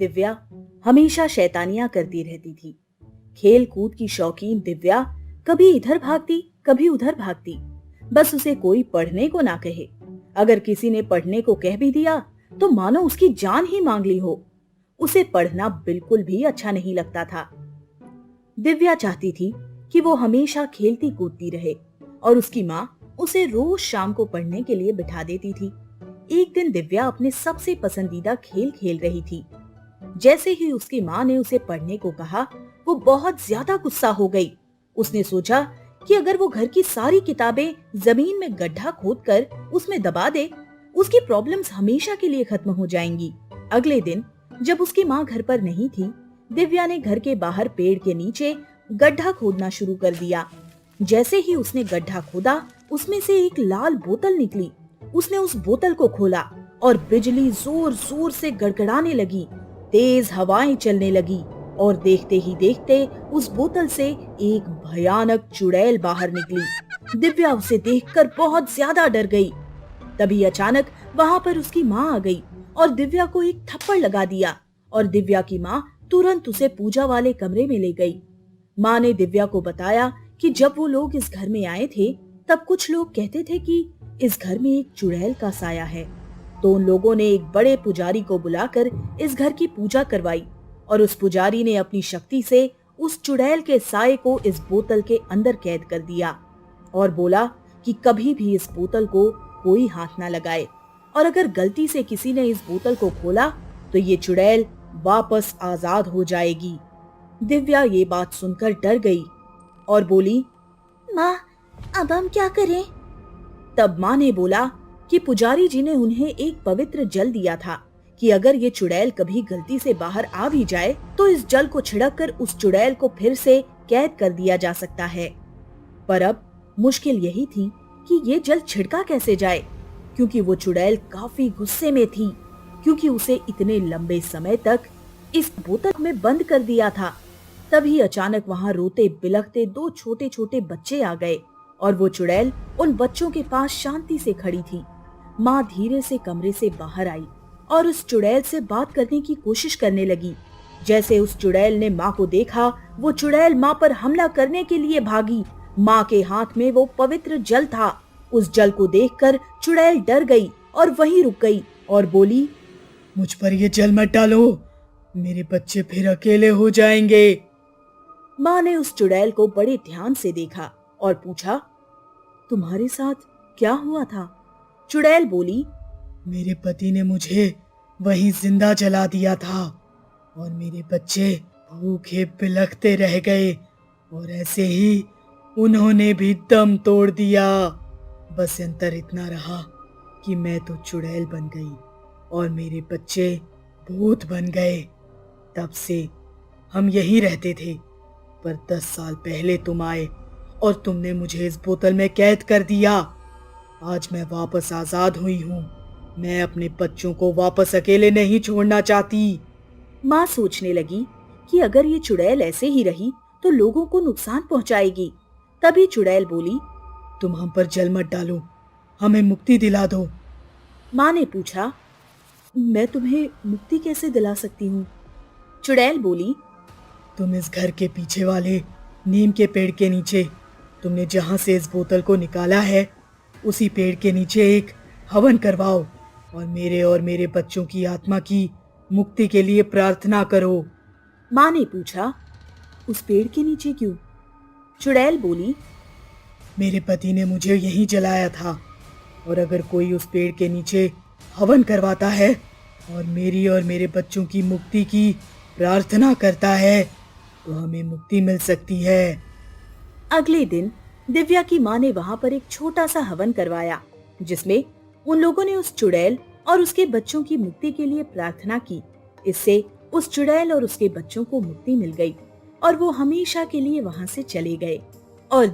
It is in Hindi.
दिव्या हमेशा शैतानियां करती रहती थी। खेल कूद की शौकीन दिव्या कभी इधर भागती, कभी उधर भागती। बस उसे कोई पढ़ने को ना कहे। अगर किसी ने पढ़ने को कह भी दिया तो मानो उसकी जान ही मांग ली हो। उसे पढ़ना बिल्कुल भी अच्छा नहीं लगता था। दिव्या चाहती थी कि वो हमेशा खेलती कूदती रहे और उसकी माँ उसे रोज शाम को पढ़ने के लिए बिठा देती थी। एक दिन दिव्या अपने सबसे पसंदीदा खेल खेल रही थी। जैसे ही उसकी माँ ने उसे पढ़ने को कहा, वो बहुत ज्यादा गुस्सा हो गई। उसने सोचा कि अगर वो घर की सारी किताबें जमीन में गड्ढा खोदकर उसमें दबा दे, उसकी प्रॉब्लम्स हमेशा के लिए खत्म हो जाएंगी। अगले दिन जब उसकी माँ घर पर नहीं थी, दिव्या ने घर के बाहर पेड़ के नीचे गड्ढा खोदना शुरू कर दिया। जैसे ही उसने गड्ढा खोदा, उसमें से एक लाल बोतल निकली। उसने उस बोतल को खोला और बिजली जोर जोर से गड़गड़ाने लगी। तेज हवाएं चलने लगी और देखते ही देखते उस बोतल से एक भयानक चुड़ैल बाहर निकली। दिव्या उसे देखकर बहुत ज्यादा डर गई। तभी अचानक वहां पर उसकी माँ आ गई और दिव्या को एक थप्पड़ लगा दिया और दिव्या की माँ तुरंत उसे पूजा वाले कमरे में ले गई। माँ ने दिव्या को बताया कि जब वो लोग इस घर में आए थे, तब कुछ लोग कहते थे कि इस घर में एक चुड़ैल का साया है। तो उन लोगों ने एक बड़े पुजारी को बुलाकर इस घर की पूजा करवाई और उस पुजारी ने अपनी शक्ति से उस चुड़ैल के साये को इस बोतल के अंदर कैद कर दिया और बोला कि कभी भी इस बोतल को कोई हाथ ना लगाए, और अगर गलती से किसी ने इस बोतल को खोला तो ये चुड़ैल वापस आजाद हो जाएगी। दिव्या ये बात सुनकर डर गई और बोली, माँ, अब हम क्या करें? तब माँ ने बोला कि पुजारी जी ने उन्हें एक पवित्र जल दिया था कि अगर ये चुड़ैल कभी गलती से बाहर आ भी जाए तो इस जल को छिड़ककर उस चुड़ैल को फिर से कैद कर दिया जा सकता है। पर अब मुश्किल यही थी कि ये जल छिड़का कैसे जाए, क्योंकि वो चुड़ैल काफी गुस्से में थी, क्योंकि उसे इतने लंबे समय तक इस बोतल में बंद कर दिया था। तभी अचानक वहां रोते बिलखते दो छोटे छोटे बच्चे आ गए और वो चुड़ैल उन बच्चों के पास शांति से खड़ी थी। माँ धीरे से कमरे से बाहर आई और उस चुड़ैल से बात करने की कोशिश करने लगी। जैसे उस चुड़ैल ने माँ को देखा, वो चुड़ैल माँ पर हमला करने के लिए भागी। माँ के हाथ में वो पवित्र जल था। उस जल को देखकर चुड़ैल डर गई और वहीं रुक गई और बोली, मुझ पर ये जल मत डालो, मेरे बच्चे फिर अकेले हो जाएंगे। माँ ने उस चुड़ैल को बड़े ध्यान से देखा और पूछा, तुम्हारे साथ क्या हुआ था? चुड़ैल बोली, मेरे पति ने मुझे वहीं जिंदा जला दिया था और मेरे बच्चे भूखे बिलखते रह गए और ऐसे ही उन्होंने भी दम तोड़ दिया। बस अंतर इतना रहा कि मैं तो चुड़ैल बन गई और मेरे बच्चे भूत बन गए। तब से हम यहीं रहते थे, पर 10 साल पहले तुम आए और तुमने मुझे इस बोतल में कैद कर दिया। आज मैं वापस आजाद हुई हूँ। मैं अपने बच्चों को वापस अकेले नहीं छोड़ना चाहती। माँ सोचने लगी कि अगर ये चुड़ैल ऐसे ही रही तो लोगों को नुकसान पहुंचाएगी। तभी चुड़ैल बोली, तुम हम पर जल मत डालो, हमें मुक्ति दिला दो। माँ ने पूछा, मैं तुम्हें मुक्ति कैसे दिला सकती हूँ? चुड़ैल बोली, तुम इस घर के पीछे वाले नीम के पेड़ के नीचे, तुमने जहां से इस बोतल को निकाला है, उसी पेड़ के नीचे एक हवन करवाओ और मेरे बच्चों की आत्मा की मुक्ति के लिए प्रार्थना करो। माँ ने पूछा, उस पेड़ के नीचे क्यों? चुड़ैल बोली, मेरे पति ने मुझे यहीं जलाया था और अगर कोई उस पेड़ के नीचे हवन करवाता है और मेरे बच्चों की मुक्ति की प्रार्थना करता है तो हमें मुक्ति मिल सकती है। अगले दिन दिव्या की माँ ने वहां पर एक छोटा सा हवन करवाया, जिसमें उन लोगों ने उस चुड़ैल और उसके बच्चों की मुक्ति के लिए प्रार्थना की। इससे उस चुड़ैल और उसके बच्चों को मुक्ति मिल गई और वो हमेशा के लिए वहां से चले गए।